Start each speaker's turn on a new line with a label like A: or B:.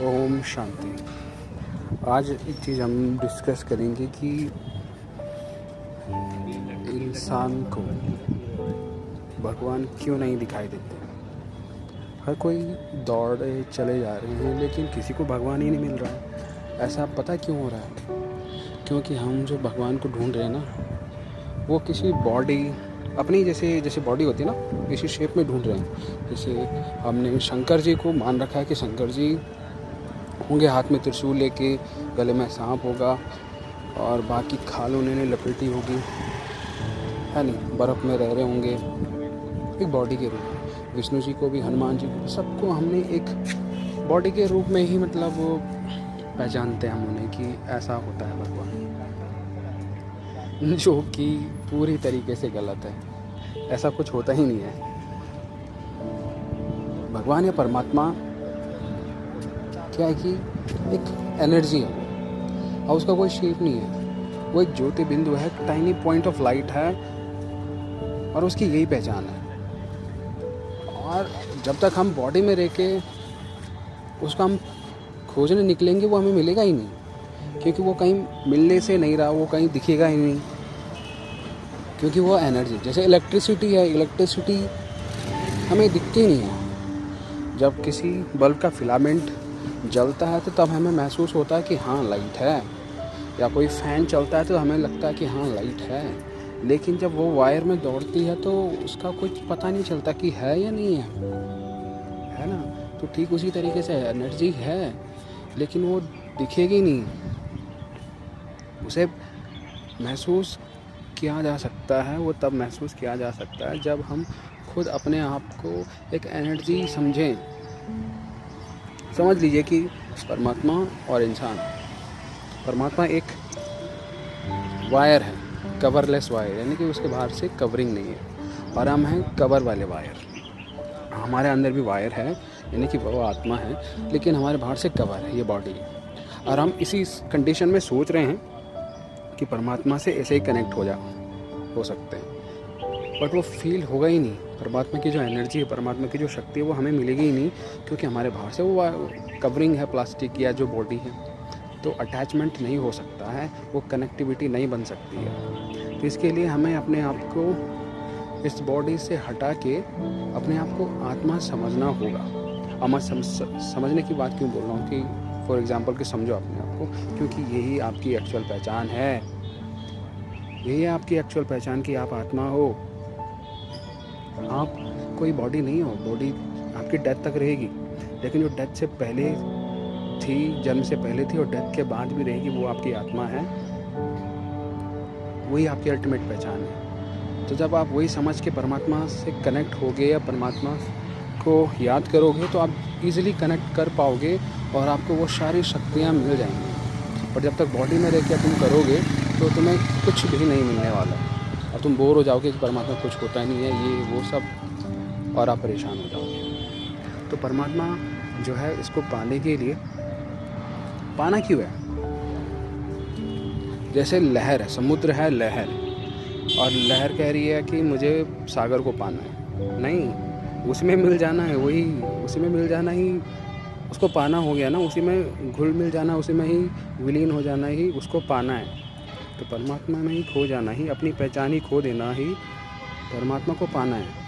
A: ओम शांति। आज एक चीज़ हम डिस्कस करेंगे कि इंसान को भगवान क्यों नहीं दिखाई देते। हर कोई दौड़े चले जा रहे हैं लेकिन किसी को भगवान ही नहीं मिल रहा है। ऐसा पता क्यों हो रहा है? क्योंकि हम जो भगवान को ढूंढ रहे हैं ना, वो किसी बॉडी अपनी जैसे बॉडी होती है ना, किसी शेप में ढूंढ रहे हैं। जैसे हमने शंकर जी को मान रखा है कि शंकर जी होंगे हाथ में त्रिशूल लेके, गले में सांप होगा और बाकी खाल उन्होंने लपेटी होगी, है नहीं, बर्फ़ में रह रहे होंगे एक बॉडी के रूप में। विष्णु जी को भी, हनुमान जी को, सबको हमने एक बॉडी के रूप में ही मतलब पहचानते हैं हम उन्हें कि ऐसा होता है भगवान, जो कि पूरी तरीके से गलत है। ऐसा कुछ होता ही नहीं है। भगवान या परमात्मा क्या है कि एक एनर्जी है और उसका कोई शेप नहीं है। वो एक ज्योति बिंदु है, टाइनी पॉइंट ऑफ लाइट है और उसकी यही पहचान है। और जब तक हम बॉडी में रह के उसका हम खोजने निकलेंगे वो हमें मिलेगा ही नहीं, क्योंकि वो कहीं मिलने से नहीं रहा, वो कहीं दिखेगा ही नहीं, क्योंकि वो एनर्जी जैसे इलेक्ट्रिसिटी है। इलेक्ट्रिसिटी हमें दिखती नहीं है। जब किसी बल्ब का फिलामेंट जलता है तो तब हमें महसूस होता है कि हाँ लाइट है, या कोई फ़ैन चलता है तो हमें लगता है कि हाँ लाइट है। लेकिन जब वो वायर में दौड़ती है तो उसका कुछ पता नहीं चलता कि है या नहीं है ना। तो ठीक उसी तरीके से एनर्जी है लेकिन वो दिखेगी नहीं। उसे महसूस किया जा सकता है, वो तब महसूस किया जा सकता है जब हम खुद अपने आप को एक एनर्जी समझें। समझ लीजिए कि परमात्मा और इंसान, परमात्मा एक वायर है, कवरलेस वायर, यानी कि उसके बाहर से कवरिंग नहीं है, और हम हैं कवर वाले वायर। हमारे अंदर भी वायर है, यानी कि वो आत्मा है, लेकिन हमारे बाहर से कवर है, ये बॉडी। और हम इसी कंडीशन में सोच रहे हैं कि परमात्मा से ऐसे ही कनेक्ट हो सकते हैं, बट वो फील होगा ही नहीं। परमात्मा की जो एनर्जी है, परमात्मा की जो शक्ति है, वो हमें मिलेगी ही नहीं, क्योंकि हमारे बाहर से वो कवरिंग है प्लास्टिक या जो बॉडी है। तो अटैचमेंट नहीं हो सकता है, वो कनेक्टिविटी नहीं बन सकती है। तो इसके लिए हमें अपने आप को इस बॉडी से हटा के अपने आप को आत्मा समझना होगा। और मैं समझने की बात क्यों बोल रहा हूँ कि फॉर एग्ज़ाम्पल कि समझो अपने आप को, क्योंकि यही आपकी एक्चुअल पहचान है। यही है आपकी एक्चुअल पहचान कि आप आत्मा हो। आप कोई बॉडी नहीं हो। बॉडी आपकी डेथ तक रहेगी, लेकिन जो डेथ से पहले थी, जन्म से पहले थी और डेथ के बाद भी रहेगी, वो आपकी आत्मा है। वही आपकी अल्टीमेट पहचान है। तो जब आप वही समझ के परमात्मा से कनेक्ट होगे या परमात्मा को याद करोगे तो आप इजीली कनेक्ट कर पाओगे और आपको वो सारी शक्तियाँ मिल जाएंगी। और जब तक बॉडी में रह के तुम करोगे तो तुम्हें कुछ भी नहीं मिलने वाला और तुम बोर हो जाओगे कि परमात्मा कुछ होता नहीं है, ये वो सब, और आप परेशान हो जाओगे। तो परमात्मा जो है, इसको पाने के लिए, पाना क्यों है? जैसे लहर है, समुद्र है लहर, और लहर कह रही है कि मुझे सागर को पाना है। नहीं, उसमें मिल जाना है, वही उसी में मिल जाना ही उसको पाना हो गया ना। उसी में घुल मिल जाना, उसी में ही विलीन हो जाना ही उसको पाना है। तो परमात्मा में ही खो जाना ही, अपनी पहचान ही खो देना ही परमात्मा को पाना है।